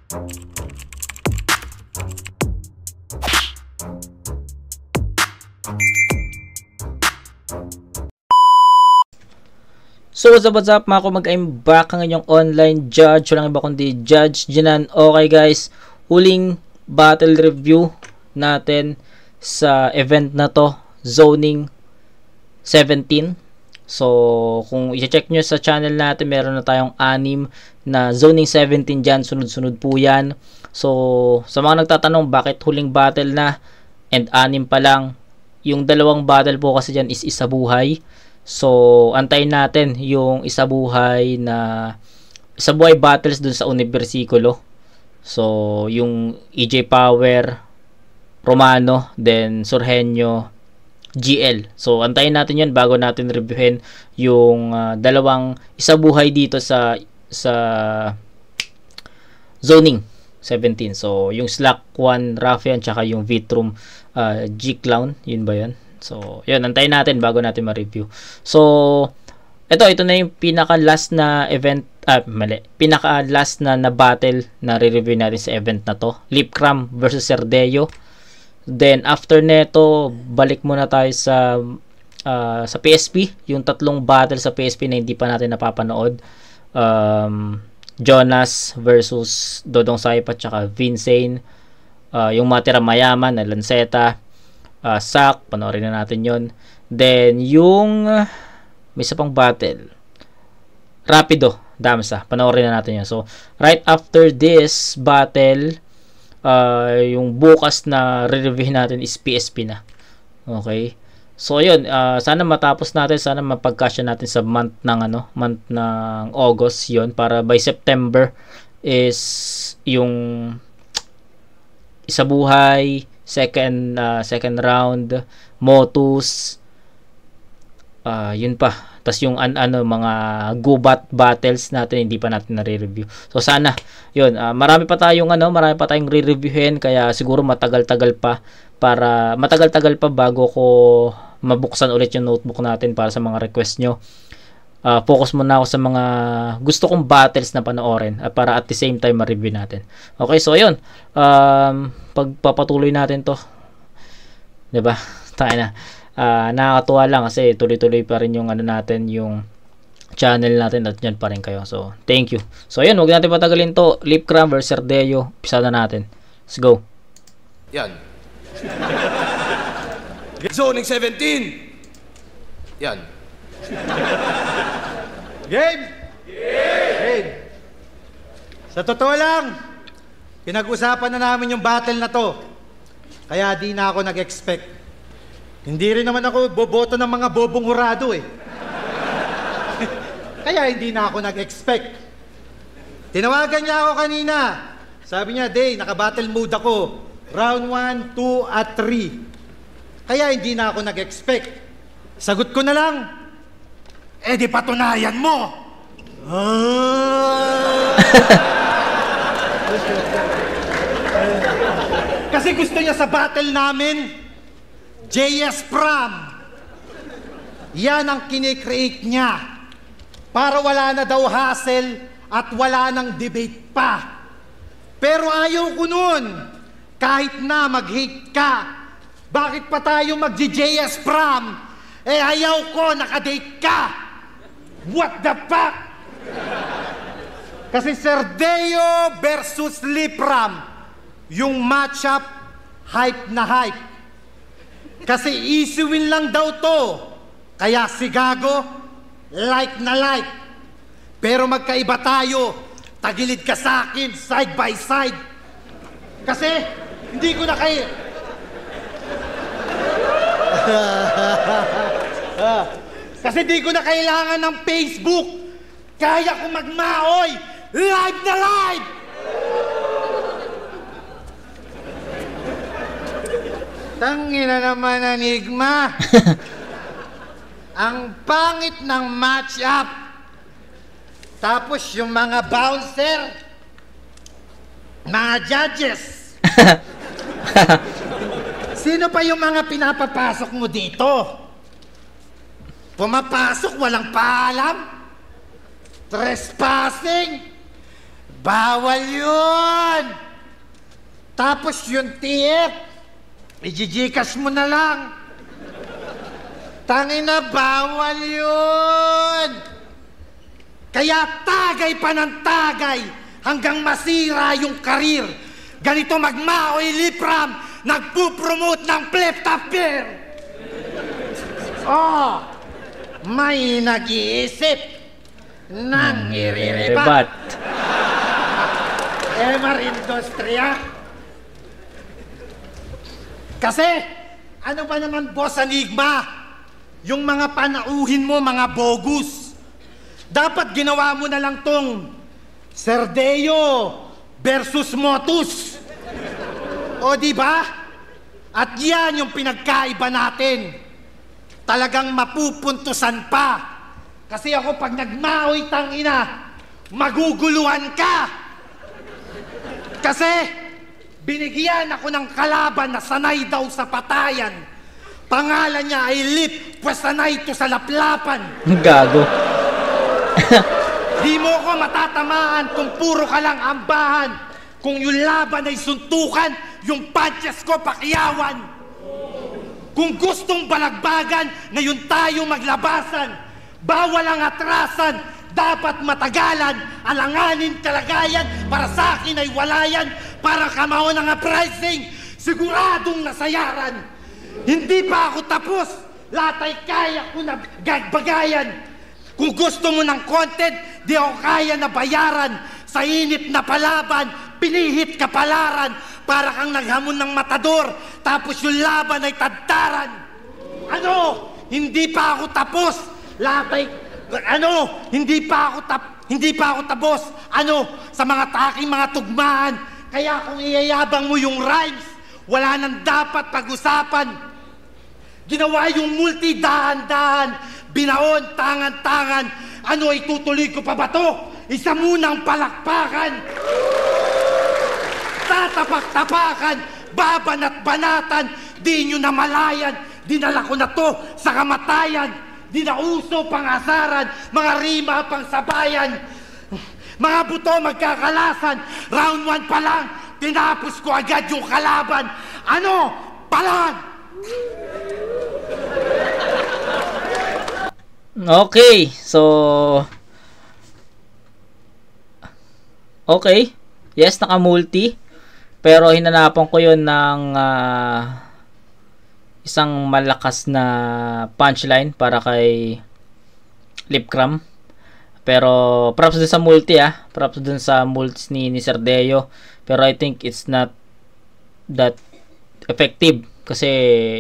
So what's up mga kumag, I'm back ang inyong online judge. Walang iba kundi Judge Jinan. Okay guys, huling battle review natin sa event na to, Zoning 17. So kung i-check nyo sa channel natin, meron na tayong 6 na Zoning 17 dyan. Sunod-sunod po yan. So sa mga nagtatanong bakit huling battle na and 6 pa lang, yung dalawang battle po kasi dyan is isa buhay. So, antayin natin yung isa buhay battles dun sa Unibersikulo. So, yung EJ Power, Romano, then Surgenio, GL. So, antayin natin yun bago natin reviewin yung dalawang isa buhay dito sa Zoning 17. So, yung Slack 1 Raffian tsaka yung Vitrum G-Clown. Yun ba yun? So, yun, antayin natin bago natin ma-review. So, ito na yung pinaka-last na event, pinaka-last na battle na re-review natin sa event na to. Lipcram versus Serdeo. Then, after neto, balik muna tayo sa PSP. Yung tatlong battle sa PSP na hindi pa natin napapanood. Jonas versus Dodong Saipa tsaka Vincane. Yung matira mayaman na Lanceta. Sak, panoorin na natin yon. Then, yung may isa pang battle, Rapido, Damsa, panoorin na natin yun. So, right after this battle, yung bukas na re-review natin is PSP na. Okay? So, yun, sana matapos natin, sana mapagkasya natin sa month ng August yon, para by September is yung isa buhay, second round, Motus, yun pa. Tas yung mga gubat battles natin hindi pa natin na-review. So sana yun, marami pa tayong re-reviewin, kaya siguro matagal-tagal pa bago ko mabuksan ulit yung notebook natin para sa mga request nyo. Focus muna ako sa mga gusto kong battles na panoorin para at the same time ma-review natin. Okay, so ayun. Pagpapatuloy natin to. 'Di ba? Tayo na. Nakakatuwa lang kasi tuloy-tuloy pa rin yung natin, yung channel natin at dyan pa rin kayo. So, thank you. So, ayun, huwag natin patagalin to. Lipcram versus Serdeo. Umpisa na natin. Let's go. Yan. Zoning 17. Yan. Game! Game! Sa totoo lang, pinag-usapan na namin yung battle na to. Kaya di na ako nag-expect. Hindi rin naman ako boboto ng mga bobong hurado eh. Kaya hindi na ako nag-expect. Tinawagan niya ako kanina. Sabi niya, Day, naka-battle mode ako. Round 1, 2, at 3. Kaya hindi na ako nag-expect. Sagot ko na lang, eh di patunayan mo! Kasi gusto niya sa battle namin, JS Pram. Yan ang kinikreate niya para wala na daw hassle at wala nang debate pa. Pero ayaw ko nun. Kahit na mag-hate ka, bakit pa tayo mag-JS Pram? Eh ayaw ko, nakadate ka. What the fuck? Kasi Serdeo versus Lipcram, yung matchup, hype na hype. Kasi easy win lang daw to. Kaya si Gago, like na like. Pero magkaiba tayo. Tagilid ka sa akin, side by side. Kasi hindi ko na kayo... Kasi di ko na kailangan ng Facebook. Kaya ko magmaoy. Live na live! Tangina naman, Enigma. Ang pangit ng match-up. Tapos yung mga bouncer, mga judges. Sino pa yung mga pinapapasok mo dito? Pumapasok, walang paalam. Trespassing. Bawal yun! Tapos yung TF, ijijikas mo na lang. Tangina, bawal yun! Kaya tagay pa ng tagay hanggang masira yung karir. Ganito magmaoy Lipram, nagpupromote ng flip-top beer. Oh, may nag-iisip ng iriribat. Emar Industria. Kasi, ano ba naman, Boss Enigma? Yung mga panauhin mo, mga bogus. Dapat ginawa mo na lang tong Serdeo versus Motus. O di ba? At yan yung pinagkaiba natin. Talagang mapupuntusan pa. Kasi ako pag nagmaoy tangina, maguguluhan ka. Kasi binigyan ako ng kalaban na sanay daw sa patayan. Pangalan niya ay Lip, pues sanay to sa laplapan. Gago. Di mo ko matatamaan kung puro ka lang ambahan. Kung yung laban ay suntukan, yung punches ko pakiyawan. Kung gustong balagbagan, ngayon tayo maglabasan. Bawal ang atrasan, dapat matagalan. Alanganin kalagayan, para sa akin ay walayan. Para kamao ng pricing, siguradong nasayaran. Hindi pa ako tapos, lahat ay kaya ko na gagbagayan. Kung gusto mo ng content, di ako kaya na bayaran. Sa init na palaban, pinihit kapalaran. Para kang naghamon ng matador, tapos yung laban ay tadtaran. Ano? Hindi pa ako tapos. Lahat ay, hindi pa ako tapos. Ano? Sa mga taking mga tugmaan. Kaya kung iyayabang mo yung rhymes, wala nang dapat pag-usapan. Ginawa yung multi dahan-dahan, binaon tangan-tangan. Ano, itutuloy ko pa ba to? Isa munang palakpakan. Tatapak-tapakan, babanat-banatan, di nyo namalayan. Dinala ko na to sa kamatayan. Di na uso pang-asaran, mga rima pang sabayan. Mga buto magkakalasan, round 1 pa lang, tinapos ko agad yung kalaban. Ano? Palan! Okay, so okay. Yes, naka-multi. Pero hinanapan ko yun ng isang malakas na punchline para kay Lipcram. Pero props dun sa multi props dun sa multis ni Serdeo. Pero I think it's not that effective kasi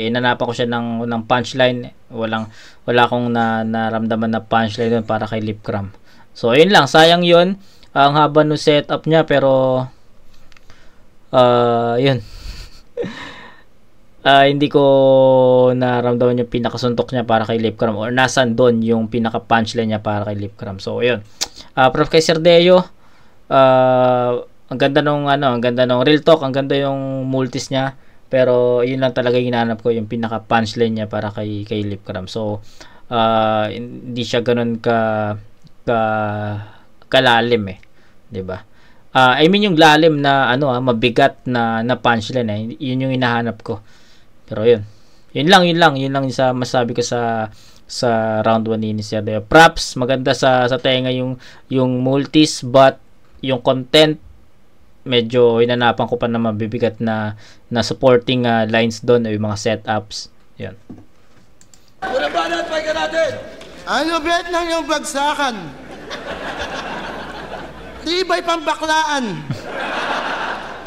inanapan ko siya ng punchline. Wala akong naramdaman na punchline doon para kay Lipcram. So ayun lang, sayang yun. Ang haba no setup niya pero yun. Hindi ko naramdaman yung pinakasuntok niya para kay Lipcram or nasan doon yung pinaka punchline niya para kay Lipcram. So ayun. Prof kay Serdeo. Ang ganda nung real talk, ang ganda yung multis niya. Pero yun lang talaga yung hinahanap ko, yung pinaka punchline niya para kay Lipcram. So hindi siya ganoon kalalim 'di ba? I mean yung lalim na mabigat na punchline yun yung hinahanap ko. Pero yun lang yung masabi ko sa round 1 ni Serdeo. Props, maganda sa tenga yung multis, but yung content medyo hinanapan ko pa na mabibigat na supporting lines doon o yung mga setups. Yan. Wala ba natin, pahinga natin? Ano bet lang yung bagsakan? Di ba'y pambaklaan?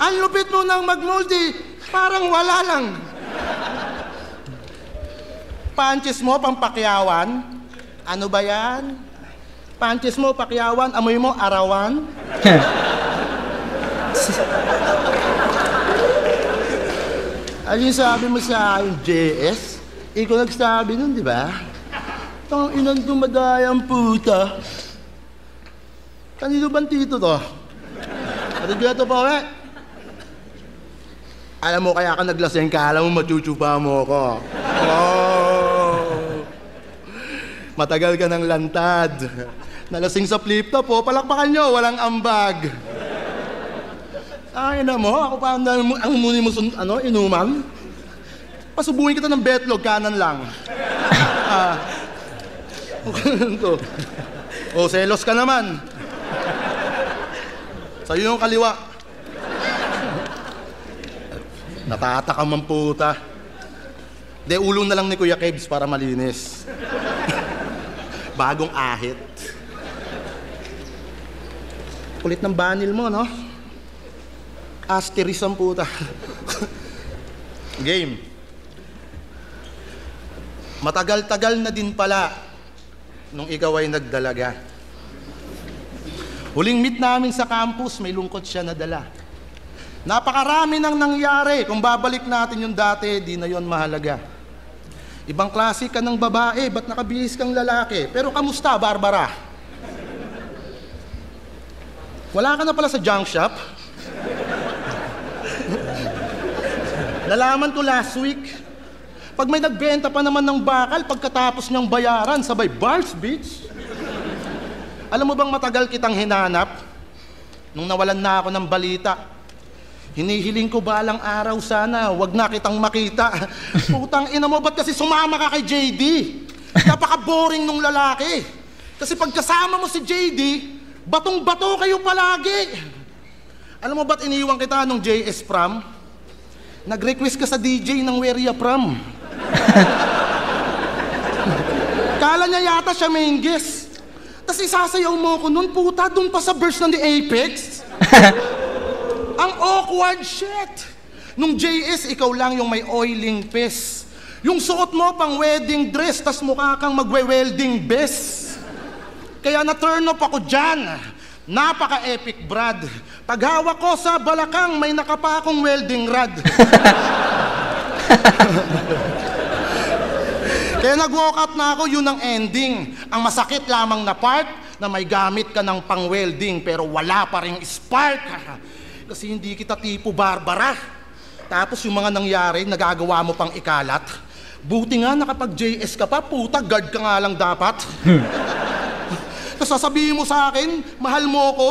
Ang lupit mo nang magmulti, parang wala lang. Punches mo pampakyawan? Ano ba yan? Punches mo pakyawan, amoy mo arawan? Alin sabi mo sa akin, JS? Ikaw nagsabi nun, di ba? Tang inang dumadayang puta. Kanino bang tito to? Arigato pa, we? Alam mo, kaya ka naglaseng ka, alam mo, machuchupa mo ko. Oh. Matagal ka ng lantad. Nalasing sa flip-top, palakpakan nyo, walang ambag. Ay na mo, ako pa ang muni mo inuman. Pasubuhin kita ng betlog, kanan lang. To. Selos ka naman. Sa'yo yung kaliwa. Natatakam ang puta. De, ulong na lang ni Kuya Kebs para malinis. Bagong ahit. Kulit ng banil mo, no? Asteris ang puta. Game. Matagal-tagal na din pala nung ikaw ay nagdalaga. Huling meet namin sa campus, may lungkot siya nadala. Napakarami nang nangyari. Kung babalik natin yung dati, di na yon mahalaga. Ibang klase ka ng babae, ba't nakabihis kang lalaki? Pero kamusta, Barbara? Wala ka na pala sa junk shop? Nalaman ko last week, pag may nagbenta pa naman ng bakal, pagkatapos niyang bayaran, sabay bars, bitch. Alam mo bang matagal kitang hinanap? Nung nawalan na ako ng balita, hinihiling ko balang araw sana, wag na kitang makita. Putang ina mo, ba't kasi sumama ka kay JD? Napaka-boring nung lalaki. Kasi pagkasama mo si JD, batong-bato kayo palagi. Alam mo ba't iniwan kita nung JS Prom? Nag-request ka sa DJ ng Where Ya Prom. Kala niya yata siya main guest. Tapos isasayaw mo ko nun, puta, dun pa sa verse ng The Apex. Ang awkward shit. Nung JS, ikaw lang yung may oiling piss. Yung suot mo pang wedding dress, tas mukha kang magwe-welding best. Kaya na-turn up ako dyan. Napaka-epic, Brad. Paghawak ko sa balakang, may nakapakong welding rod. Kaya nag-walk out na ako, yun ang ending. Ang masakit lamang na part, na may gamit ka ng pang-welding, pero wala pa ring spark. Kasi hindi kita tipo Barbara. Tapos yung mga nangyari, nagagawa mo pang ikalat. Buti nga nakapag-JS ka pa, puta, guard ka nga lang dapat. Tapos sasabihin mo sa akin, mahal mo ko.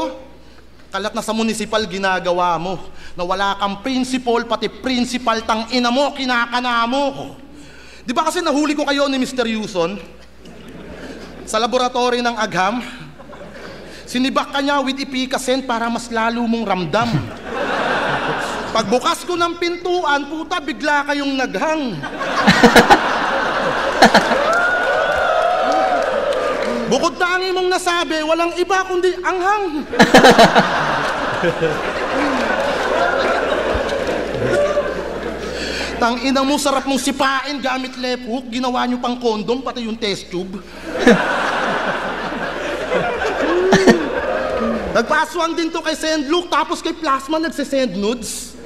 Kalat na sa municipal ginagawa mo. Na wala kang principal, pati principal tang ina mo, kinakana mo. Di ba kasi nahuli ko kayo ni Mr. Yuson? Sa laboratory ng Agham, sinibak ka niya with Ipikasen para mas lalo mong ramdam. Pagbukas ko ng pintuan, puta, bigla kayong naghang. Bukod tangi mong nasabi, walang iba kundi anghang. Tangina mo, sarap mong sipain gamit left hook. Ginawa nyo pang kondom, pati yung test tube. Nagpaswang din to kay Sendlook, tapos kay Plasma nagsisend nudes.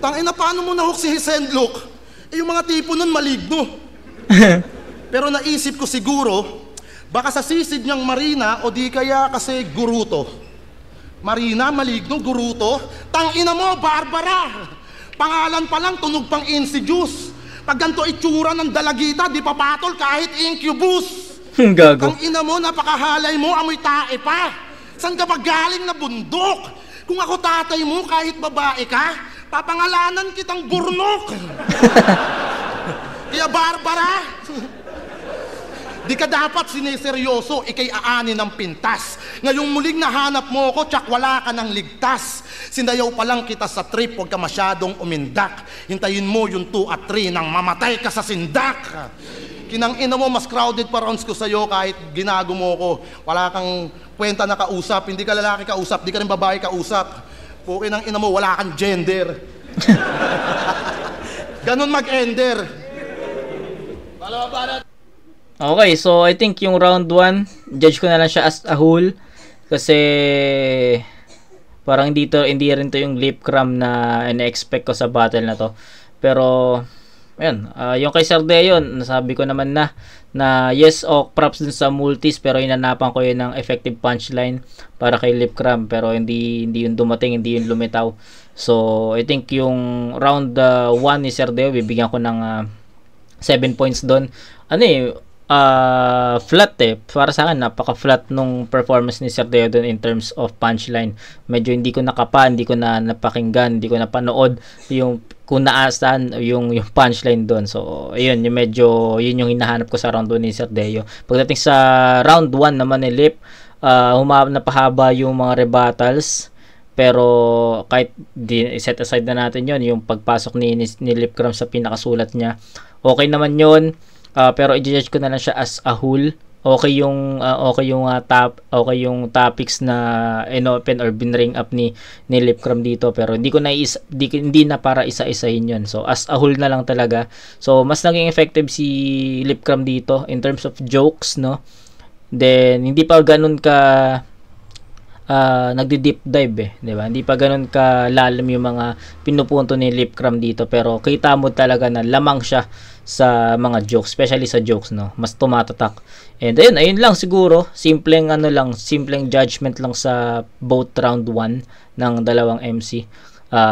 Tangina, paano mo nahook si Sendlook? Eh, yung mga tipo nun maligno. Pero naisip ko siguro, baka sa sisid niyang Marina o di kaya kasi Guruto. Marina, maligno, Guruto. Tangina mo, Barbara! Pangalan pa lang, tunog pang insidious. Pag ganito itsura ng dalagita, di papatol kahit incubus. Gago. Tangina mo, napakahalay mo, amoy tae pa. San ka ba galing na bundok? Kung ako tatay mo, kahit babae ka, papangalanan kitang burnok. Kaya Barbara, di ka dapat sineseryoso, ikay aanin ng pintas. Ngayong muling nahanap mo ko, tsak wala ka ng ligtas. Sindayaw pa lang kita sa trip, huwag ka masyadong umindak. Hintayin mo yung 2 at 3 nang mamatay ka sa sindak. Kinang ina mo, mas crowded pa rounds ko sa'yo kahit ginago mo ko. Wala kang kwenta na kausap, hindi ka lalaki kausap, di ka rin babae kausap. Pukin ng ina mo, wala kang gender. Ganon mag-ender. Okay, so I think yung round 1, judge ko na lang siya as a whole. Kasi parang hindi rin to yung lip cram na ina-expect ko sa battle na to. Pero ayun, yung kay Sir Deon, nasabi ko naman na yes, props dun sa multis, pero hinanapan ko yun ng effective punchline para kay lip cram, pero hindi yun dumating, hindi yun lumitaw. So I think yung round 1 ni Sir Deo, bibigyan ko ng 7 points doon. flat para sa akin napaka-flat nung performance ni Sir Deo doon in terms of punchline. Medyo hindi ko hindi ko na napakinggan, hindi ko napanood yung kung naasan yung punchline doon. So ayun, yung medyo yun yung hinahanap ko sa round 2 ni Sir Deo. Pagdating sa round 1 naman ni Lip, napahaba yung mga rebuttals. Pero kahit set aside na natin yon, yung pagpasok ni Lipcram sa pinakasulat niya, okay naman yon. Pero i-judge ko na lang siya as a whole. Okay yung topics na inopen or binring up ni Lipcram dito, pero hindi na para isa-isahin yon. So as a whole na lang talaga. So mas naging effective si Lipcram dito in terms of jokes, no. Then hindi pa ganun ka nagdi-deep dive, di ba? Hindi pa ganun ka lalim yung mga pinupunto ni Lipcram dito, pero kita mo talaga na lamang siya sa mga jokes, especially sa jokes, no. Mas tumatatak. And ayun lang siguro, simpleng judgment lang sa both round 1 ng dalawang MC.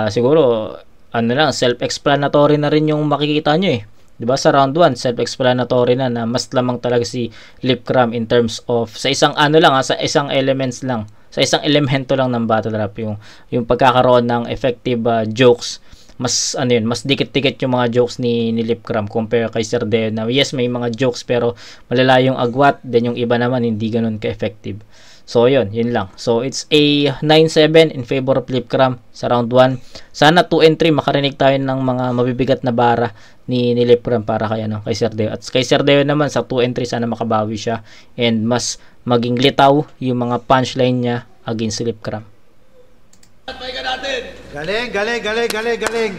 Siguro self-explanatory na rin yung makikita nyo, eh. 'Di ba, sa round 1 self-explanatory na mas lamang talaga si Lipcram in terms of sa isang sa isang elements lang, sa isang elemento lang ng battle rap, yung pagkakaroon ng effective jokes. Mas mas dikit-dikit yung mga jokes ni Lipcram compare kay Sir Deo na yes, may mga jokes pero malala yung agwat, then yung iba naman hindi ganoon ka-effective. So yun lang. So it's a 9-7 in favor of Lipcram sa round 1. Sana 2 and 3 makarinig tayo ng mga mabibigat na bara ni Lipcram para kay Sir Deo. At kay Sir Deo naman sa 2 and 3 sana makabawi siya and mas maging litaw yung mga punchline niya against Lipcram. Galing.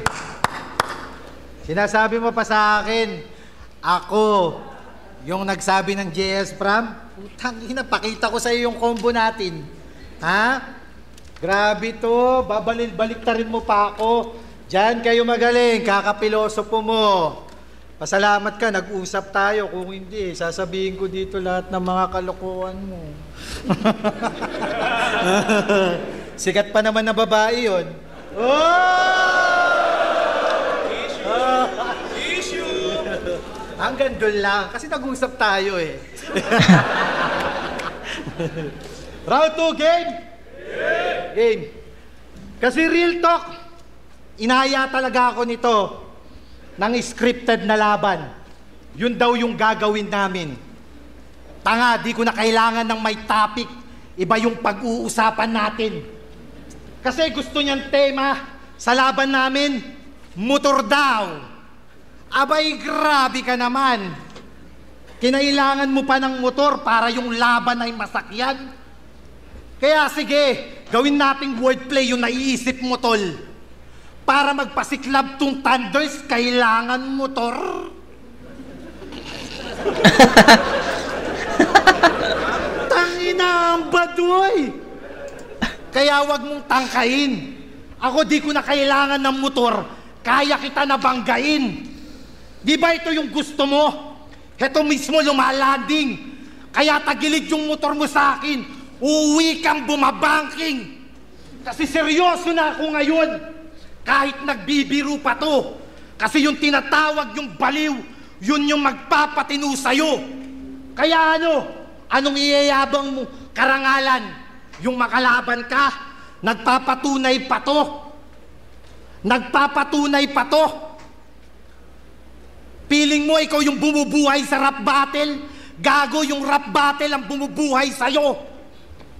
Sinasabi mo pa sa akin, ako yung nagsabi ng JS Pram. Putang ina, pakita ko sa iyo yung combo natin. Ha? Grabe to, balik ta rin mo pa ako. Diyan kayo magaling, kakapilosopo mo. Pasalamat ka, nag-usap tayo. Kung hindi, sasabihin ko dito lahat ng mga kalokohan mo. Sikat pa naman na babae yun. Issue! Hanggang doon lang, kasi nag-usap tayo eh. Round 2, game? Game. Kasi real talk, inaya talaga ako nito ng scripted na laban. Yun daw yung gagawin namin. Tanga, di ko na kailangan ng may topic. Iba yung pag-uusapan natin. Kasi gusto niyang tema sa laban namin, motor daw. Abay, grabe ka naman. Kinailangan mo pa ng motor para yung laban ay masakyan. Kaya sige, gawin nating wordplay yung naiisip mo, tol. Para magpasiklab tong Thunders, kailangan motor. Tangina ang baduy. Kaya wag mong tangkain. Ako di ko na kailangan ng motor. Kaya kita nabanggain. Di ba ito yung gusto mo? Ito mismo lumalanding. Kaya tagilid yung motor mo sa akin. Uuwi kang bumabangking. Kasi seryoso na ako ngayon. Kahit nagbibiro pa to. Kasi yung tinatawag yung baliw, yun yung magpapatino sa'yo. Kaya anong iyayabang mo? Karangalan. Yung makalaban ka, nagpapatunay pa to. Nagpapatunay pa to. Feeling mo ikaw yung bumubuhay sa rap battle? Gago, yung rap battle ang bumubuhay sa'yo.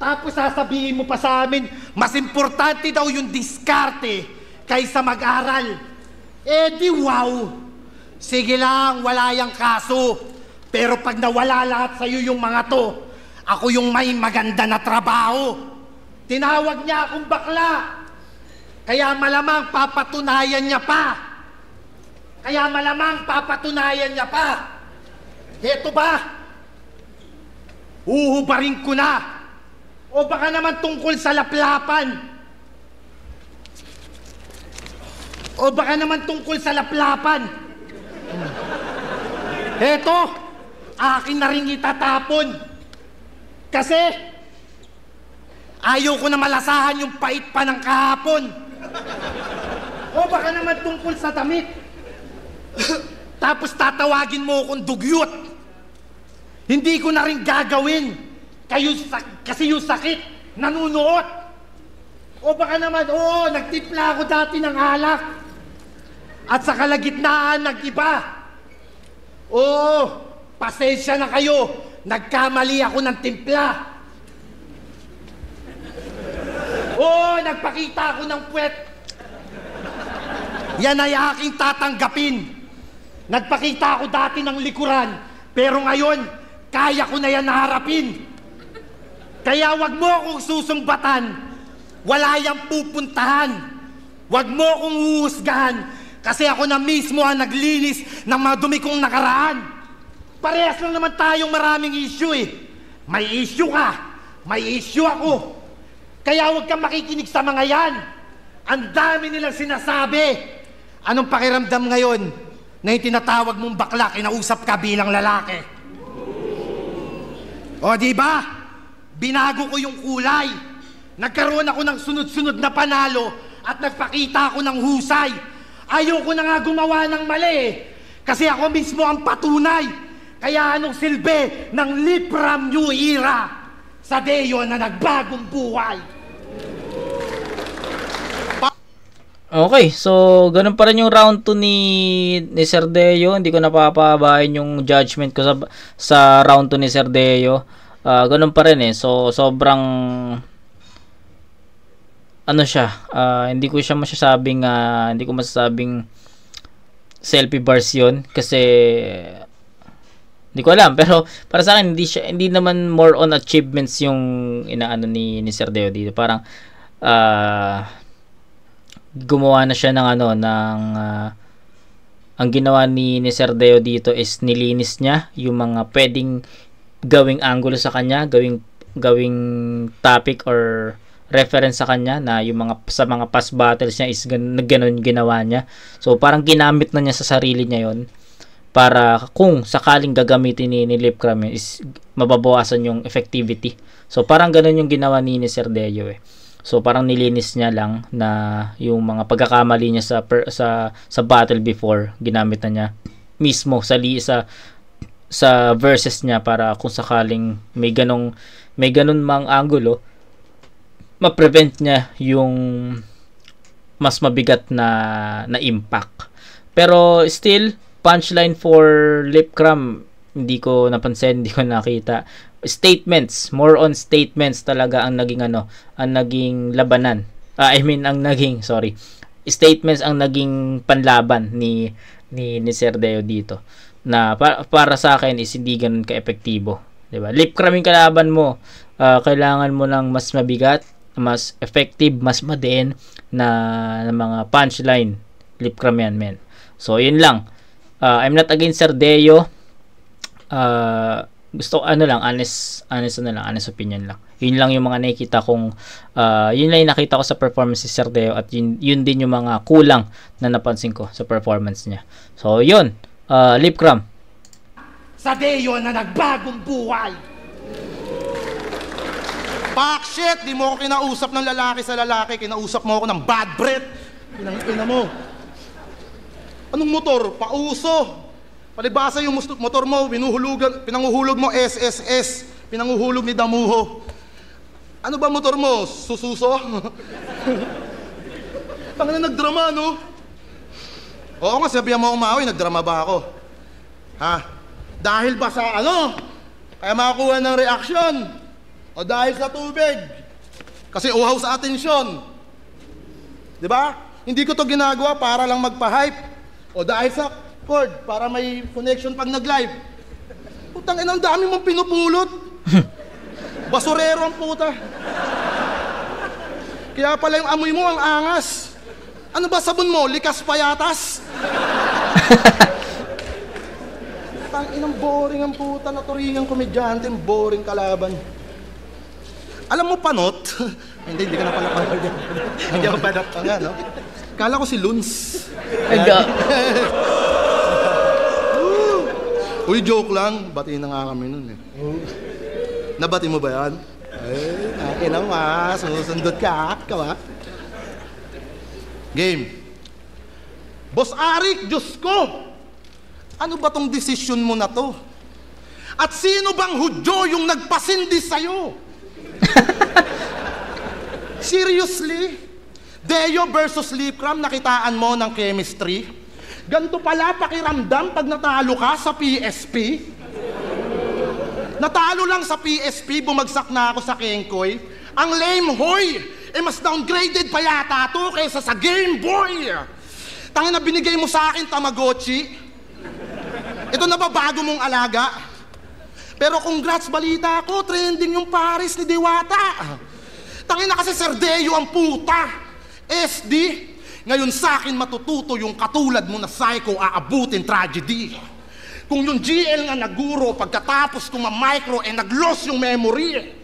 Tapos sasabihin mo pa sa amin, mas importante daw yung diskarte kaysa mag-aral. Eh di wow. Sige lang, wala yang kaso. Pero pag nawala lahat sa'yo yung mga to, ako yung may maganda na trabaho. Tinawag niya akong bakla. Kaya malamang papatunayan niya pa. Heto ba? Uhubarin ko na. O baka naman tungkol sa laplapan. Heto, akin na rin itatapon. Kasi ayaw ko na malasahan yung pait pa ng kahapon. O baka naman tungkol sa damit. Tapos tatawagin mo akong dugyot. Hindi ko na rin gagawin. Kasi yung sakit, nanunuot. O baka naman, oo, nagtimpla ako dati ng alak. At sa kalagitnaan, nag-iba. Oo, pasensya na kayo. Nagkamali ako ng timpla. Oo, nagpakita ako ng puwet. Yan ay aking tatanggapin. Nagpakita ako dati ng likuran, pero ngayon, kaya ko na yan naharapin. Kaya wag mo akong susumbatan. Wala yang pupuntahan. Wag mo akong huhusgahan, kasi ako na mismo ang naglinis ng mga dumi kong nakaraan. Parehas lang naman tayong maraming issue eh. May issue ka, may issue ako. Kaya huwag kang makikinig sa mga yan. Ang dami nilang sinasabi. Anong pakiramdam ngayon na yung tinatawag mong bakla, kinausap ka bilang lalaki? O di ba? Binago ko yung kulay. Nagkaroon ako ng sunod-sunod na panalo at nagpakita ako ng husay. Ayoko na nga gumawa ng mali eh. Kasi ako mismo ang patunay. Kaya anong silbi ng Lipram New Era sa Deo na nagbagong buhay? Okay, so ganun pa rin yung round 2 ni Sir Deo. Hindi ko napapabahin yung judgment ko sa round 2 ni Sir Deo. Ganun pa rin eh. So sobrang ano siya, hindi ko masasabing selfie bars yun kasi hindi ko alam, pero para sa akin hindi naman more on achievements yung inaano ni Sir Deo dito. Parang gumawa na siya ng ang ginawa ni Sir Deo dito is nilinis niya yung mga pwedeng gawing angulo sa kanya, gawing topic or reference sa kanya na yung sa mga past battles niya is ganun ginawa niya. So parang ginamit na niya sa sarili niya yon para kung sakaling gagamitin ni Lipram is mababawasan yung effectivity. So parang ganun yung ginawa ni Sir Deo eh. So parang nilinis niya lang na yung mga pagkakamali niya sa battle before, ginamit na niya mismo sa verses niya para kung sakaling may ganun mang angulo, ma-prevent niya yung mas mabigat na impact. Pero still, punchline for Lipram, hindi ko napansin, hindi ko nakita. Statements, more on statements talaga ang naging labanan. Statements ang naging panlaban ni Sir Deo dito. Na para sa akin is hindi ganun ka-epektibo, 'di ba? Lipram yung kalaban mo, kailangan mo ng mas mabigat, mas effective, mas madiin na mga punchline. Lipram yan, men. So yun lang. I'm not against Sir Deo. Gusto honest opinion lang. Yun lang yung mga nakita kong yun lang yung nakita ko sa performance ni Sir Deo at yun din yung mga kulang na napansin ko sa performance niya. So yun, Lipram. Sa Deo na nagbagong buhay. Fuck shit, di mo ako kinausap ng lalaki sa lalaki, kinausap mo ako ng bad breath. Pinangipin mo. Anong motor? Pauso. Palibasa yung motor mo, pinanguhulog mo SSS, pinanguhulog ni Damuho. Ano ba motor mo? Sususo? Tangina, nagdrama, no? Oo nga, sabihan mo umawi, nagdrama ba ako? Ha? Dahil ba sa kaya makakuha ng reaksyon? O dahil sa tubig? Kasi uhaw sa atensyon. Di ba? Hindi ko to ginagawa para lang magpa-hype. O dahil sa cord, para may connection pag nag-live. Putang ina, ang dami mong pinupulot. Basurero ang puta. Kaya pala yung amoy mo ang angas. Ano ba sabon mo? Likas payatas? Putang inang boring ang puta, naturingang komedyante, boring kalaban. Alam mo, Panot? Hindi ka na pala Panot. Hindi ako Panot pa nga, no? Kala ko si Luns. Uy, joke lang. Batiin na nga kami nun eh. Nabati mo ba yan? Akin naman. Susundot ka. Kawa. Game. Boss Arik, Diyos ko! Ano ba tong desisyon mo na to? At sino bang Hudyo yung nagpasindi sa'yo? Seriously? Deo versus Lipcram, nakitaan mo ng chemistry? Ganto pala pakiramdam pag natalo ka sa PSP? Natalo lang sa PSP, bumagsak na ako sa Kengkoy. Ang lame hoy! Mas downgraded pa yata to kaysa sa Game Boy! Tangin na binigay mo sa akin, Tamagotchi. Ito na ba bago mong alaga? Pero congrats, balita ko, trending yung Paris ni Diwata. Tangin na kasi Sir Deo ang puta. SD, ngayon sa akin matututo yung katulad mo na psycho aabutin tragedy. Kung yung GL nga naguro pagkatapos kung ma-micro nag-loss yung memory.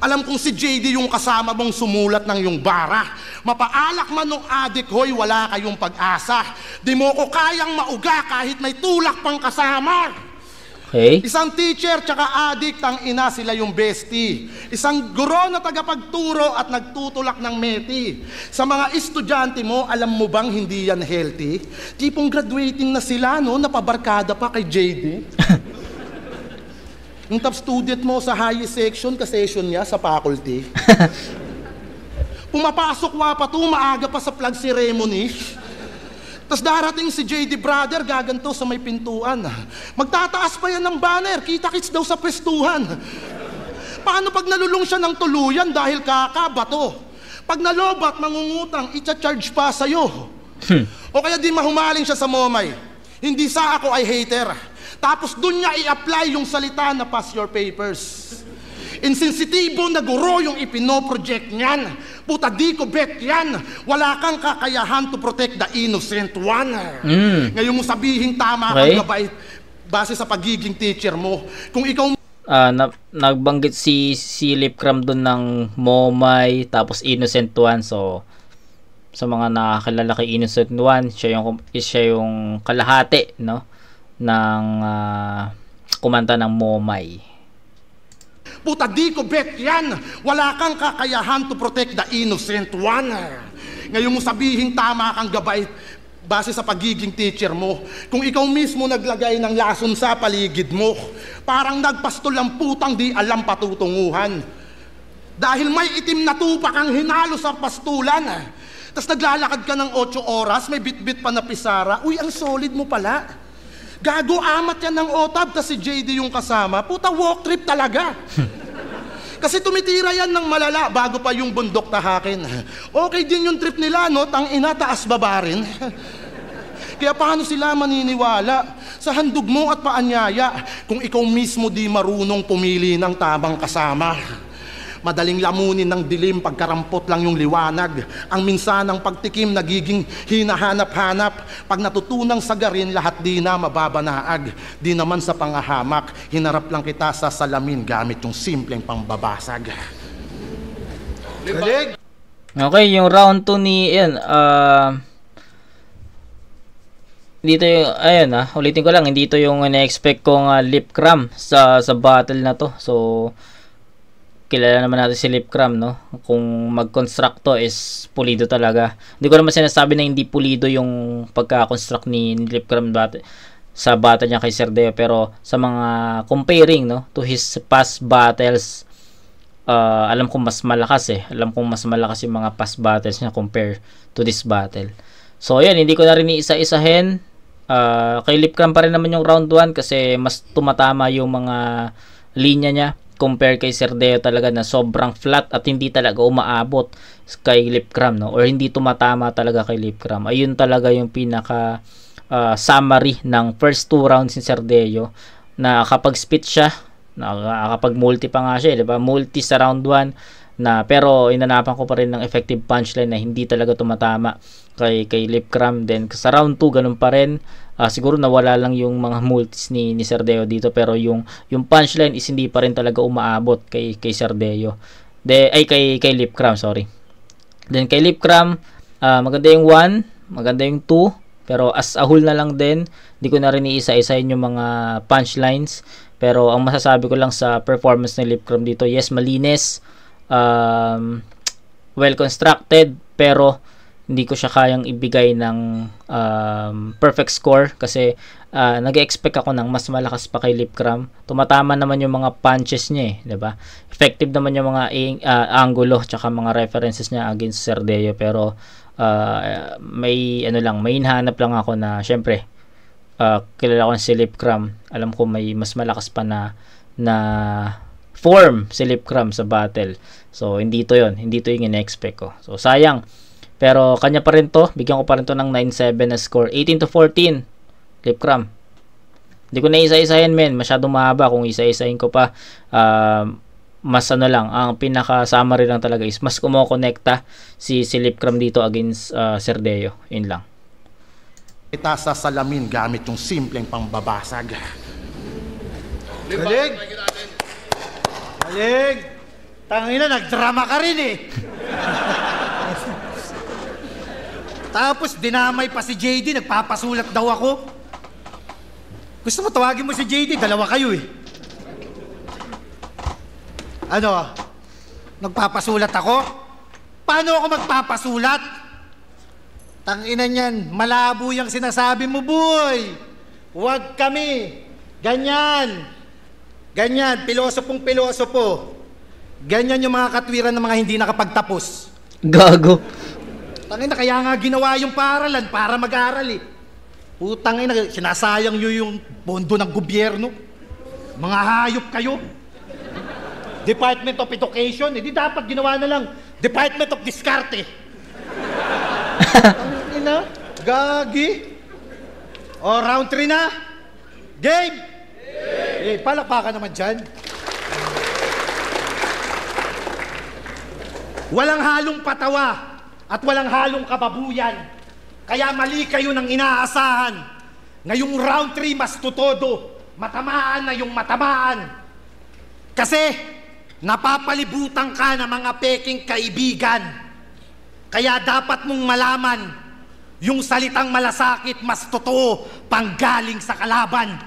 Alam kong si JD yung kasama mong sumulat ng yung bara. Mapaalak man nung adik, hoy, wala kayong pag-asa. Di mo ko kayang mauga kahit may tulak pang kasama. Okay. Isang teacher tsaka adik, ang ina sila yung bestie. Isang guro na tagapagturo at nagtutulak ng meti. Sa mga estudyante mo, alam mo bang hindi yan healthy? Tipong graduating na sila, no? Napabarkada pa kay JD. Yung top student mo sa highest section, ka-session niya sa faculty. Pumapasok pa to, maaga pa sa flag ceremony. Tapos darating si JD brother, gaganto sa may pintuan. Magtataas pa yan ng banner, kita-kits daw sa pwestuhan. Paano pag nalulung siya ng tuluyan dahil kakabato? Pag nalobat, mangungutang, itcha-charge pa sa'yo. O kaya di mahumaling siya sa momay. Hindi sa ako ay hater. Tapos dun niya i-apply yung salita na pass your papers. Insensitibo na guro yung ipinoproject niyan. Puta di ko bet yan. Wala kang kakayahan to protect the innocent one. Ngayon mo sabihin tama kang gabay base sa pagiging teacher mo. Kung ikaw nagbanggit si Lipcram doon ng Momay tapos innocent one. So sa mga nakakilala kay innocent one, siya yung kalahati, no, ng kumanta ng Momay. Puta di ko bet yan. Wala kang kakayahan to protect the innocent one. Ngayon mo sabihin tama kang gabay base sa pagiging teacher mo. Kung ikaw mismo naglagay ng lason sa paligid mo, parang nagpastol ang putang di alam patutunguhan. Dahil may itim na tupa kang hinalo sa pastulan. Tapos naglalakad ka ng 8 oras, may bit-bit pa na pisara. Uy, ang solid mo pala. Gago, amat yan ng otab, tas si JD yung kasama. Puta, walk trip talaga. Kasi tumitira yan ng malala bago pa yung bundok tahakin. Okay din yung trip nila, no? Tang ina, taas baba rin. Kaya paano sila maniniwala sa handog mo at paanyaya kung ikaw mismo di marunong pumili ng tamang kasama? Madaling lamunin ng dilim pagkarampot lang yung liwanag. Ang minsanang pagtikim nagiging hinahanap-hanap. Pag natutunang sagarin, lahat di na mababanaag. Di naman sa pangahamak, hinarap lang kita sa salamin gamit yung simpleng pambabasag. Okay, yung round 2 ni dito yung, ulitin ko lang, hindi ito yung ina-expect kong Lipcram sa battle na to. So kilala naman natin si Lipcram, no? Kung mag-construct to is pulido talaga. Hindi ko naman sinasabi na hindi pulido yung pagka-construct ni Lipcram sa battle niya kay Sir Deo, pero sa mga comparing, no, to his past battles, alam kong mas malakas Alam kong mas malakas yung mga past battles niya compare to this battle. So yan, hindi ko na rin iisa-isahin. Kay Lipcram pa rin naman yung round 1 kasi mas tumatama yung mga linya niya compare kay Sir Deo talaga na sobrang flat at hindi talaga umaabot kay Lipcram, no? Or hindi tumatama talaga kay Lipcram. Ayun talaga yung pinaka summary ng first 2 rounds ni Sir Deo, na kapag spit siya, kapag multi pa nga siya, diba? Multi sa round 1 na, pero inanapan ko pa rin ng effective punchline na hindi talaga tumatama kay Lipcram. Then sa round 2 ganun pa rin. Siguro nawala lang yung mga multis ni Sir Deo dito, pero yung punchline is hindi pa rin talaga umaabot kay Sir Deo. Kay Lipcram, sorry. Then kay Lipcram, maganda yung 1, maganda yung 2, pero as a whole na lang din. Hindi ko na rin iisa-isahin yung mga punchlines, pero ang masasabi ko lang sa performance ni Lipcram dito, yes, malinis, well constructed, pero hindi ko siya kayang ibigay ng perfect score kasi nag-expect ako ng mas malakas pa kay Lipcram. Tumatama naman yung mga punches niya, 'di ba? Effective naman yung mga angulo tsaka mga references niya against Cerdeo, pero may hinahanap lang ako na syempre kilala ko si Lipcram. Alam ko may mas malakas pa na form si Lipcram sa battle. So hindi to yung in-expect ko. So sayang. Pero kanya pa rin to, bigyan ko pa rin to ng 9-7 na score. 18-14, Lipcram. Hindi ko na isa-isahin, men. Masyadong mahaba. Kung isa-isahin ko pa, mas lang. Ang pinaka-summary lang talaga is mas kumokonekta si Lipcram dito against Cerdeo. Yun lang. Kita sa salamin gamit yung simpleng pangbabasag. Galing! Galing! Tangina, nagdrama ka rin eh. Tapos dinamay pa si JD, nagpapasulat daw ako. Gusto mo tawagin mo si JD, dalawa kayo eh. Ano? Nagpapasulat ako? Paano ako magpapasulat? Tangina niyan, malabo yung sinasabi mo, boy. Huwag kami. Ganyan. Ganyan, pilosopong-pilosopo. Ganyan yung mga katwiran ng mga hindi nakapagtapos. Gago. Tangina, kaya nga ginawa yung paaralan para mag-aral eh. Putang ina, sinasayang nyo yung pondo ng gobyerno. Mga hayop kayo. Department of Education, di dapat ginawa na lang Department of Discarte. Tangina, gagi. O, round 3 na. Game! Palakpakan naman dyan. Walang halong patawa at walang halong kababuyan. Kaya mali kayo ng inaasahan. Ngayong round 3 mas tutodo. Matamaan na yung matamaan. Kasi napapalibutan ka ng mga peking kaibigan. Kaya dapat mong malaman yung salitang malasakit mas totoo panggaling sa kalaban.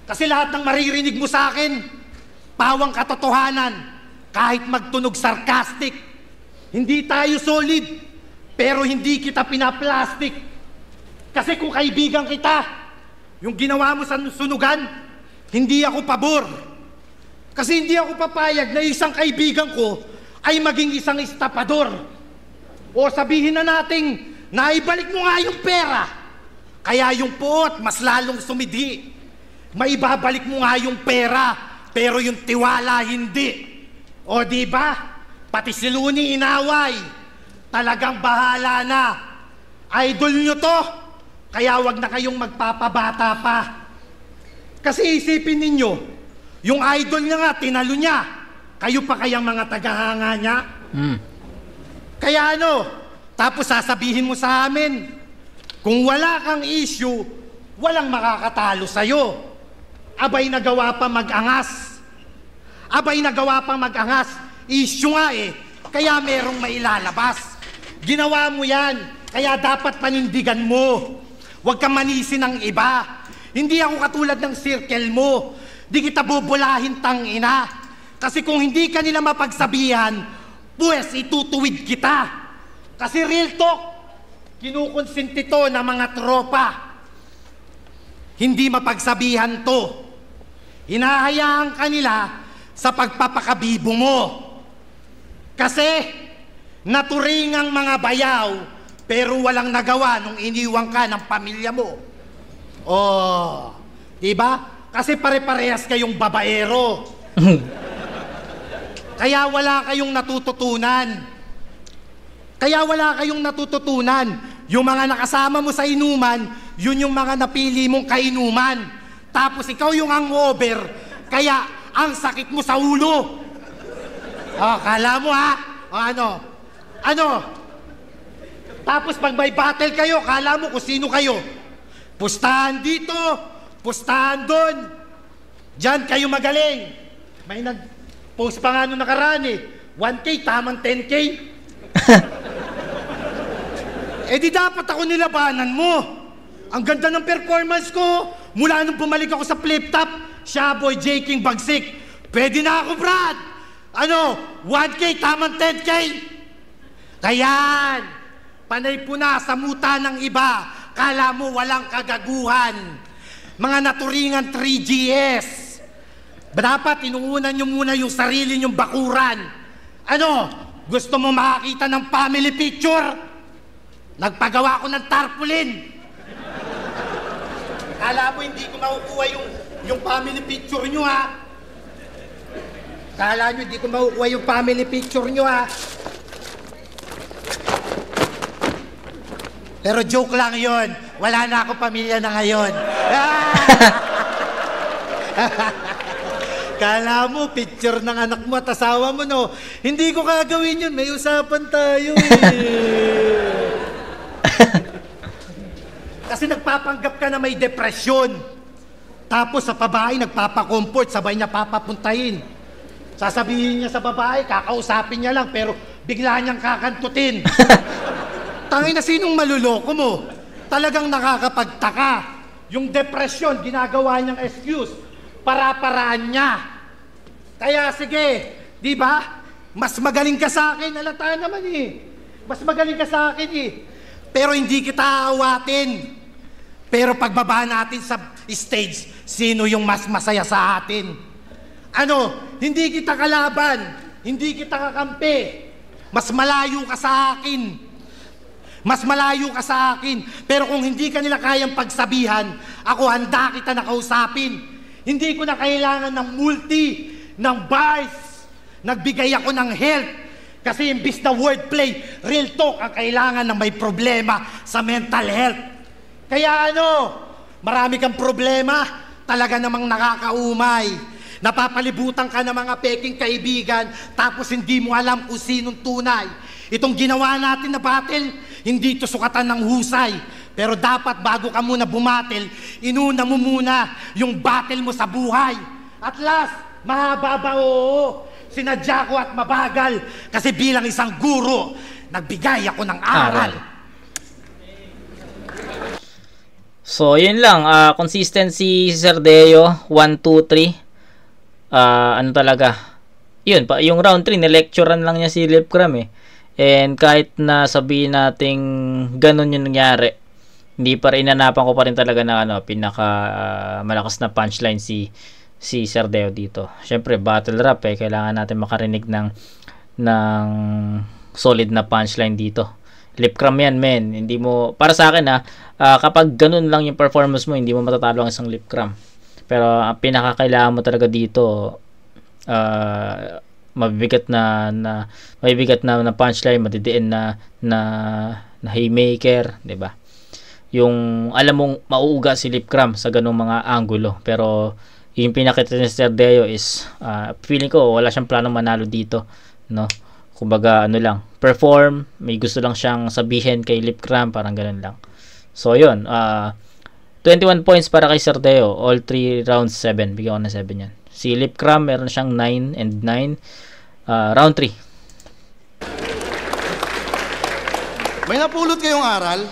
Kasi lahat ng maririnig mo sa akin, pawang katotohanan, kahit magtunog sarcastic. Hindi tayo solid, pero hindi kita pinaplastic. Kasi kung kaibigan kita, yung ginawa mo sa sunugan, hindi ako pabor. Kasi hindi ako papayag na isang kaibigan ko ay maging isang estapador. O sabihin na nating, naibalik mo nga yung pera, kaya yung puot mas lalong sumidi. Maibabalik mo nga yung pera, pero yung tiwala hindi. O di ba? Pati si Luni inaway. Talagang bahala na. Idol nyo to, kaya wag na kayong magpapabata pa. Kasi isipin ninyo, yung idol niya nga, tinalo niya. Kayo pa kayang mga tagahanga niya? Kaya ano, tapos sasabihin mo sa amin, kung wala kang issue, walang makakatalo sa'yo. Abay nagawa pa mag-angas. Abay nagawa pa mag-angas. Issue nga eh, kaya merong mailalabas. Ginawa mo yan, kaya dapat panindigan mo. Huwag kang manisi ng iba. Hindi ako katulad ng circle mo. Di kita bubulahin tangina. Kasi kung hindi ka nila mapagsabihan, pues itutuwid kita. Kasi real talk, kinukonsinti to ng mga tropa. Hindi mapagsabihan to. Hinahayaan ka nila sa pagpapakabibo mo. Kasi naturingang mga bayaw, pero walang nagawa nung iniwang ka ng pamilya mo. Oh, diba? Kasi pare-parehas kayong babaero. Kaya wala kayong natututunan. Yung mga nakasama mo sa inuman, yun yung mga napili mong kainuman. Tapos ikaw yung hangover, kaya ang sakit mo sa ulo. Oh, kala mo ha? O ano? Tapos pag may battle kayo, kala mo kung sino kayo. Pustahan dito, pustahan doon. Diyan kayo magaling. May nag-post pa nga nung nakaraan eh. 1K, tamang 10K. Eh di dapat ako nilabanan mo. Ang ganda ng performance ko. Mula nung bumalik ako sa flip top, Shaboy, J. King, Bagsik. Pwede na ako, Brad. 1K, tamang 10K. Kayan. Panay po na sa muta ng iba. Kala mo walang kagaguhan. Mga naturingan 3GS. Dapat inuunan nyo muna yung sarili nyong bakuran. Ano? Gusto mo makakita ng family picture? Nagpagawa ko ng tarpaulin. Kala mo hindi ko makukuha yung family picture nyo, ha? Kala nyo hindi ko makukuha yung family picture nyo, ha? Pero joke lang yon. Wala na ako pamilya na ngayon. Kala mo, picture ng anak mo at asawa mo, no? Hindi ko gagawin yun. May usapan tayo, eh. Kasi nagpapanggap ka na may depresyon. Tapos sa babae, nagpapakomfort, sabay niya papapuntahin. Sasabihin niya sa babae, kakausapin niya lang, pero bigla niyang kakantutin. Tangay na, sinong maluloko mo? Talagang nakakapagtaka. Yung depresyon, ginagawa niyang excuse. Para-paraan niya. Kaya sige, di ba? Mas magaling ka sa akin, halata naman eh. Mas magaling ka sa akin eh. Pero hindi kita aawatin. Pero pagbaba natin sa stage, sino yung mas masaya sa atin? Ano, hindi kita kalaban, hindi kita kakampi. Mas malayo ka sa akin. Mas malayo ka sa akin. Pero kung hindi ka nila kayang pagsabihan, ako handa kita nakausapin. Hindi ko na kailangan ng multi, ng bars. Nagbigay ako ng health. Kasi imbis na wordplay, real talk ang kailangan na may problema sa mental health. Kaya ano, marami kang problema, talaga namang nakakaumay. Napapalibutan ka ng mga peking kaibigan, tapos hindi mo alam kung sinong tunay. Itong ginawa natin na battle, hindi ito sukatan ng husay. Pero dapat bago ka muna bumatil, inuna mo muna yung battle mo sa buhay. At last, mahaba ba? Oo. Sinadya ko at mabagal. Kasi bilang isang guro, nagbigay ako ng aral. So, yun lang. Consistency si Sir Deo, 1, 2, 3. Ano talaga? Yun, yung round 3, nilecturean lang niya si Lipcram eh. And kahit na sabihin nating ganun yung nangyari, hindi pa rin inanapan ko pa rin talaga na pinaka malakas na punchline si Sir Deo dito. Syempre, battle rap eh. Kailangan natin makarinig ng solid na punchline dito. Lipcram yan, men. Hindi mo, para sa akin kapag ganun lang yung performance mo, hindi mo matatalo ang isang Lipcram. Pero ang pinakakailangan mo talaga dito, mabibigat na punchline, madidiin na haymaker, 'di ba? Yung alam mong mauuga si Lipcram sa ganung mga anggulo. Pero yung pinakita ni Sir Deo is feeling ko wala siyang planong manalo dito, no? Kumbaga lang, perform, may gusto lang siyang sabihin kay Lipcram, parang ganun lang. So yun, 21 points para kay Sir Deo, all 3 rounds 7, bigyan ko na 7 yan. Si Lipcram meron siyang 9 and 9, round 3. May napulot kayong aral?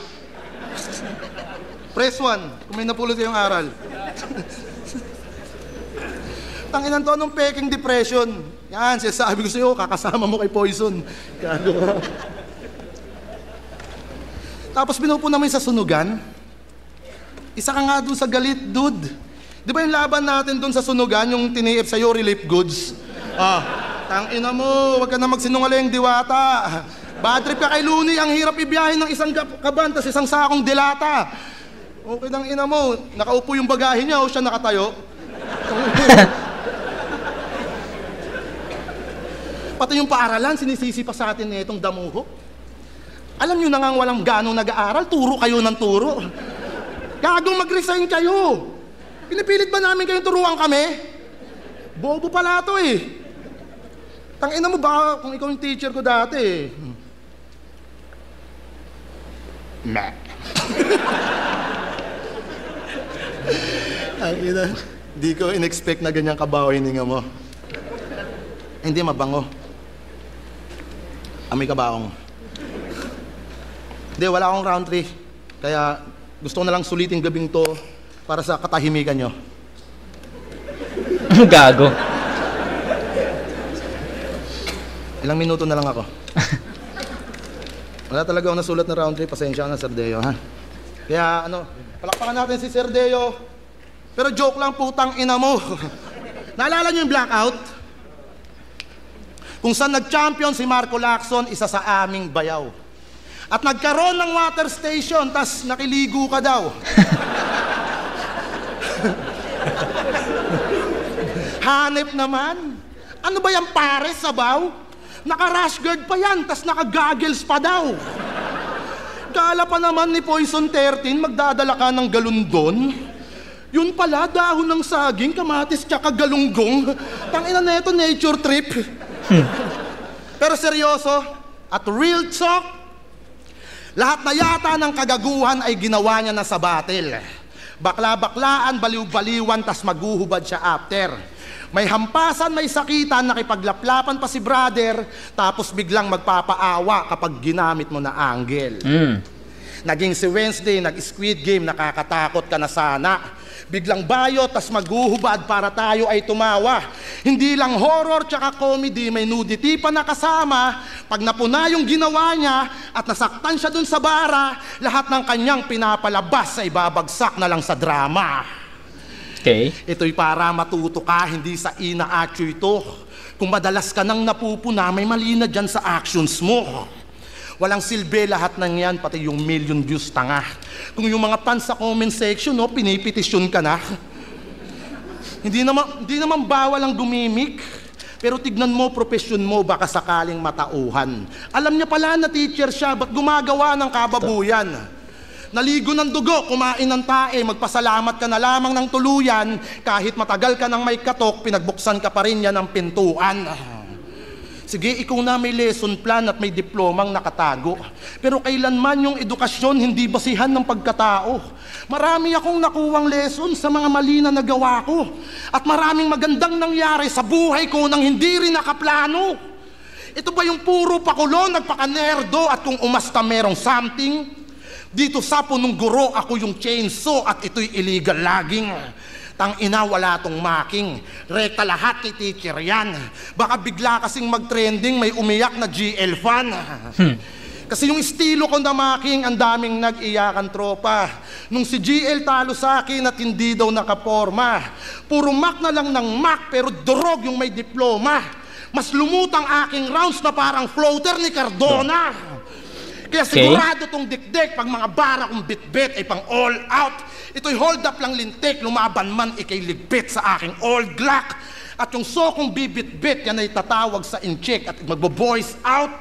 Press 1, kung may napulot kayong aral. Tanginan to, anong peking depression? Yan, sabi ko sa'yo, kakasama mo kay Poison. Gago ka. Tapos binupo namin sa sunugan. Isa ka nga doon sa galit, dude. Di ba yung laban natin doon sa sunugan, yung tiniip sa'yo, relief goods? Tangina mo, wag ka na magsinungaling, diwata. Bad trip ka kay Looney, ang hirap ibiyahin ng isang kaban, tas isang sakong dilata. Okay lang ina mo, nakaupo yung bagahe niya o siya nakatayo. Pati yung paaralan, sinisisi pa sa atin itong damuho. Alam nyo na nga walang ganong nag-aaral, turo kayo ng turo. Gagong mag-resign kayo. Pinipilit ba namin kayong turuan kami? Bobo pala to eh. Tangina mo ba kung ikaw yung teacher ko dati eh. Meh. Tangina, di ko in-expect na ganyang kabaw hininga mo. Hindi mabango. Amoy kabaong. Hindi, wala akong round 3. Kaya gusto ko na lang sulitin gabing to para sa katahimikan nyo. Gago. Ilang minuto na lang ako. Wala talaga ako nasulat na round 3. Pasensya na, Sir Deo, ha? Kaya, palakpakan natin si Sir Deo. Pero joke lang, putang ina mo. Naalala niyo yung blackout? Kung saan nag-champion si Marco Lacson, isa sa aming bayaw. At nagkaroon ng water station, tas nakiligo ka daw. Hanep naman. Ano ba yan, pares, sabaw? Naka-rash guard pa yan, tas naka-goggles pa daw. Kala pa naman ni Poison 13, magdadala ka ng galundon. Yun pala, dahon ng saging, kamatis, tsaka galunggong. Tangina na ito, nature trip. Pero seryoso, at real talk, lahat na yata ng kagaguhan ay ginawa niya na sa battle. Bakla-baklaan, baliw-baliwan, tas maguhubad siya after. May hampasan, may sakitan, nakipaglaplapan pa si brother, tapos biglang magpapaawa kapag ginamit mo na angle. Naging si Wednesday, nag-Squid Game, nakakatakot ka na sana. Biglang bayo, tas maghuhubad para tayo ay tumawa. Hindi lang horror tsaka comedy, may nudity pa nakasama. Pag napuna yung ginawa niya at nasaktan siya dun sa bara, lahat ng kanyang pinapalabas ay babagsak na lang sa drama. Okay. Ito'y para matuto ka, hindi sa ina-atyo ito. Kung madalas ka nang napupuna, may mali na dyan sa actions mo. Walang silbi lahat ng yan, pati yung million views tanga. Kung yung mga fans sa comment section, pinipetisyon ka na. Hindi naman bawal ang gumimik. Pero tignan mo, profesyon mo, baka sakaling matauhan. Alam niya pala na teacher siya, ba't gumagawa ng kababuyan? Naligo ng dugo, kumain ng tae, magpasalamat ka na lamang ng tuluyan. Kahit matagal ka ng may katok, pinagbuksan ka pa rin yan ng pintuan. Sige, ikaw na may lesson plan at may diplomang nakatago. Pero kailanman yung edukasyon hindi basihan ng pagkatao. Marami akong nakuwang lesson sa mga mali na nagawa ko. At maraming magandang nangyari sa buhay ko nang hindi rin nakaplano. Ito ba yung puro pakulo, nagpaka-nerdo at kung umasta merong something? Dito sa punong guro ako yung chainsaw at ito'y illegal logging. Tang-ina, wala tong making. Rekta lahat kay teacher yan. Baka bigla kasing mag-trending, may umiyak na GL fan. Kasi yung estilo ko na making, ang daming nag-iyakan tropa. Nung si GL talo sa akin at hindi daw nakaporma. Puro Mac na lang ng Mac, pero durog yung may diploma. Mas lumutang aking rounds na parang floater ni Cardona. Kaya sigurado tong dikdik, pag mga bara kong bit-bit ay pang all out. Ito'y hold up lang lintik, lumaban man ikay ligpit sa aking old Glock. At yung sokong bibit-bit, yan ay tatawag sa incheck at magbo-voice out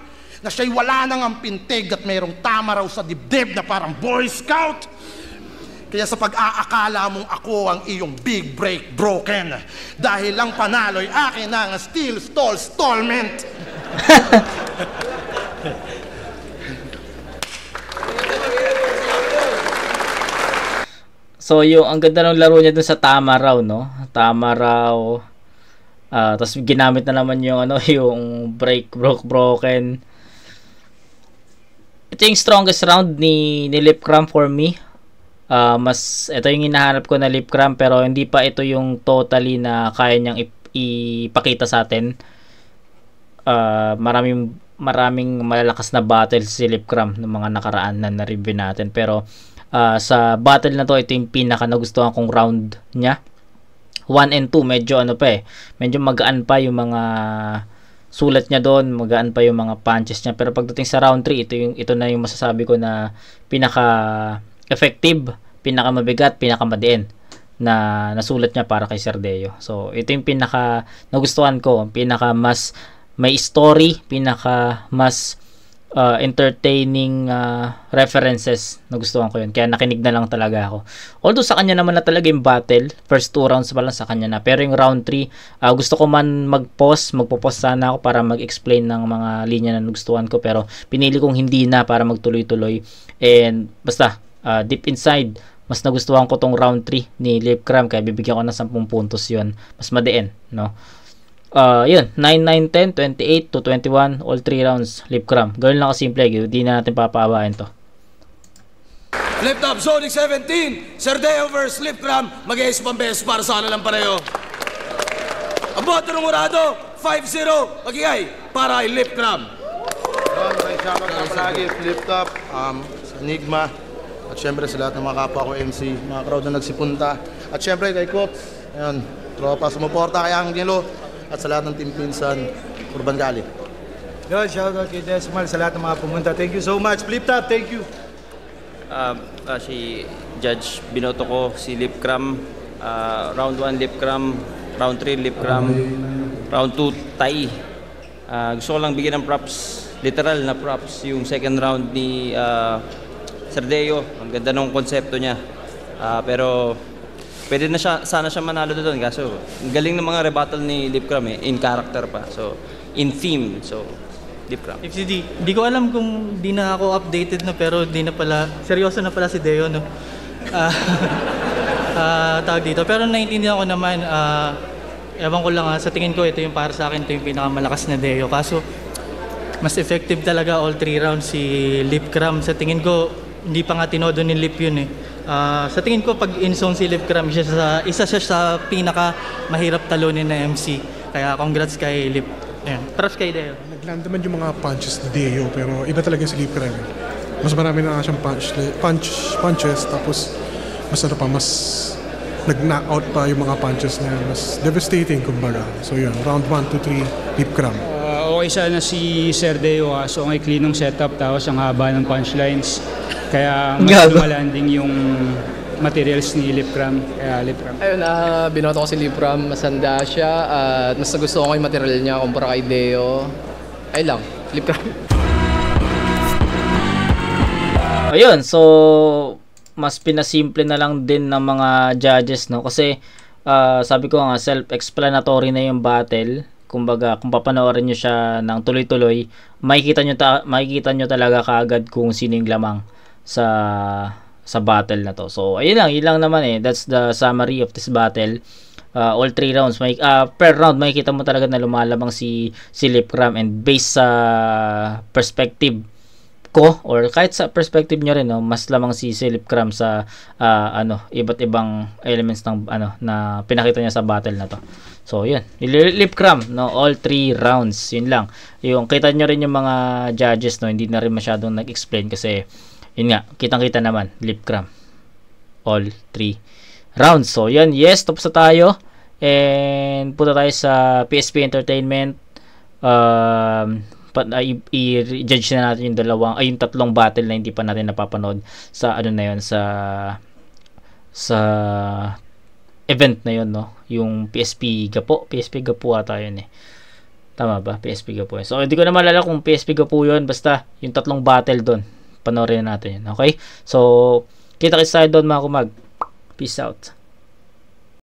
na siya'y wala nang ang pintig at mayroong tama raw sa dibdib na parang Boy Scout. Kaya sa pag-aakala mong ako ang iyong big break broken, dahil lang panalo'y akin ang steal, stall, stallment. So, yung ang ganda ng laro niya dun sa tama raw, no? Tama raw. Tapos ginamit na naman yung yung broken. Ito yung strongest round ni Lip Cram for me. Ito yung hinahanap ko na Lip Cram, pero hindi pa ito yung totally na kaya niyang ipakita sa atin. Maraming malalakas na battles si Lip Cram ng mga nakaraan na na-review natin, pero sa battle na to, ito yung pinaka nagustuhan kong round niya. 1 and 2 medyo medyo magaan pa yung mga sulat niya doon, magaan pa yung mga punches niya, pero pagdating sa round 3, ito na yung masasabi ko na pinaka effective, pinaka mabigat, pinaka madiin na nasulat niya para kay Sir Deo. So ito yung pinaka nagustuhan ko, pinaka mas may story, pinaka mas entertaining references. Nagustuhan ko yun, kaya nakinig na lang talaga ako. Although sa kanya naman na talaga yung battle, first 2 rounds pa lang sa kanya na, pero yung round 3 gusto ko man magpause sana ako para mag-explain ng mga linya na nagustuhan ko, pero pinili kong hindi na para magtuloy-tuloy. And basta deep inside, mas nagustuhan ko tong round 3 ni Lip Cram, kaya bibigyan ko ng 10 puntos yun. Mas madiin, no? Yun, 9, 9, 10, 28 to 21, all 3 rounds, Lip Cram. Gawin lang kasimple, hindi na natin papaabahin to. Flip top, Zonic 17, Sir Deo vs. Lip Cram, mag-iis pang beses para sa kanilang pareho. Ang boto ng murado, 5-0, mag-iay para kay Lip Cram. shoutout na palagi, Flip Top, sa Enigma, at syempre sa lahat ng mga kapwa ko MC, mga crowd na nagsipunta. At syempre kay Coach, ayun, tropa, sumuporta kay Angelo, at sa lahat ng Team Pinsan, Urban Gali. Yun, shoutout kay Desmal sa lahat ng mga pumunta. Thank you so much. Flip Top, thank you. Si Judge binoto ko si Lipcram, round 1 Lipcram, round 3 Lipcram, round 2 Tay. Gusto ko lang bigyan ng props, literal na props, yung second round ni Serdeo. Ang ganda ng konsepto niya, pero pwede na siya, sana siya manalo doon, kaso ang galing ng mga rebuttal ni Lipcram in character pa, so in theme, so Lipcram. FCD, di ko alam kung di na ako updated na, pero di na pala, seryoso na pala si Deo, no? Tawag dito. Pero naiintindihan ko naman, ewan ko lang, sa tingin ko, ito yung para sa akin, ito yung pinakamalakas na Deo. Kaso, mas effective talaga all 3 rounds si Lipcram. Sa tingin ko, hindi pa nga tinodo ni Lip yun eh. Sa tingin ko, pag in-zone si Lipcram, isa siya sa pinaka mahirap talunin na MC. Kaya congrats kay Lip. Ayan. Props kay Deo. Nagland naman yung mga punches ni Deo, pero iba talaga si Lipcram. Mas marami na siyang punches, tapos mas nag-knockout pa yung mga punches na mas devastating kumbaga. So yun, round 1, 2, 3, Lipcram. Okay sana si Sir Deo, so ang ikli ng setup, tapos ang haba ng punchlines. Kaya mas lumalanding yung materials ni Lipcram, kaya Lipcram. Ayun, binoto ko si Lipcram, masanda siya, at mas nagustuhan ko yung material niya kumpara kay Deo. Ayun lang, Lipcram. Ayun, so mas pinasimple na lang din ng mga judges, no? Kasi sabi ko nga, self-explanatory na yung battle. Kumbaga, kung papanoorin nyo siya ng tuloy-tuloy, makikita nyo talaga kaagad kung sino yung lamang sa battle na to. So, ayun lang, yun lang naman eh. That's the summary of this battle. All 3 rounds, per round makikita mo talaga na lumalabang si Lipcram, and based sa perspective ko, or kahit sa perspective nyo rin, no, mas lamang si Lipcram sa iba't ibang elements ng na pinakita niya sa battle na to. So yun, Lipcram, no, all 3 rounds, yun lang. Yung kita nyo rin yung mga judges, no, hindi na rin masyadong nag-explain kasi yun nga, kitang-kita naman Lipcram all 3 rounds. So yan, yes, tapos na tayo, and punta tayo sa PSP Entertainment. I-judge na natin yung tatlong battle na hindi pa natin napapanood sa sa event na yun, no, yung PSP Gapo ata yun eh, tama ba? PSP Gapo. So hindi ko na malala kung PSP Gapo yun, basta yung tatlong battle doon, panoorin natin yun. Okay, so kita-kits tayo doon mga kumag. Peace out.